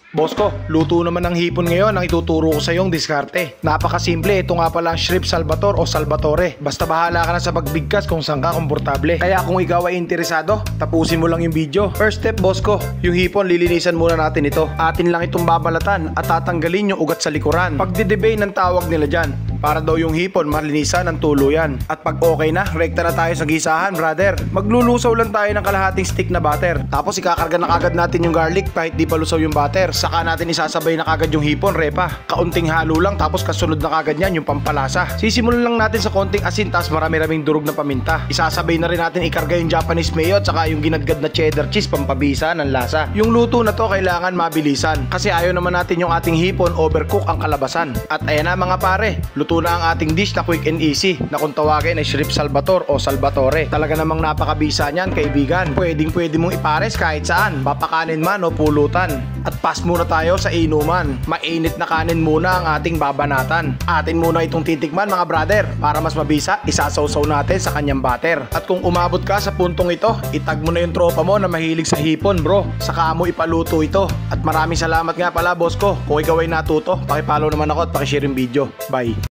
Boss ko, luto naman ng hipon ngayon ang ituturo ko sa yung diskarte. Napakasimple, ito nga pala ang shrimp salvator o salvatore. Basta bahala ka na sa pagbigkas kung saan ka komportable. Kaya kung ikaw ay interesado, tapusin mo lang yung video. First step boss ko, yung hipon lilinisan muna natin ito. Atin lang itong babalatan at tatanggalin yung ugat sa likuran. Pagdidebay ng tawag nila dyan. Para daw yung hipon malinisan ng tuluyan. At pag okay na, rekta na tayo sa gisahan, brother. Maglulusaw lang tayo ng kalahating stick na butter. Tapos ikakarga na kagad natin yung garlic kahit di pa lusaw yung butter. Saka natin isasabay na kagad yung hipon, repa. Kaunting halo lang tapos kasunod na kagad yan yung pampalasa. Sisimulan lang natin sa konting asin tapos marami-raming durog na paminta. Isasabay na rin natin ikarga yung Japanese mayo at saka yung ginadgad na cheddar cheese pampabisa ng lasa. Yung luto na to kailangan mabilisan kasi ayaw naman natin yung ating hipon overcook ang kalabasan. At ayan na mga pare, luto na ang ating dish na quick and easy na kung tawagin ay shrimp salvator o salvatore. Talaga namang napakabisa niyan kaibigan. Pwede mong ipares kahit saan, papakanin man o pulutan. At pass muna tayo sa inuman. Mainit na kanin muna ang ating babanatan. Atin muna itong titikman mga brother. Para mas mabisa, isasawsaw natin sa kanyang butter. At kung umabot ka sa puntong ito, itag mo na yung tropa mo na mahilig sa hipon bro. Saka mo ipaluto ito. At maraming salamat nga pala boss ko. Kung ikaw ay natuto, pakipollow naman ako at pakishare yung video. Bye.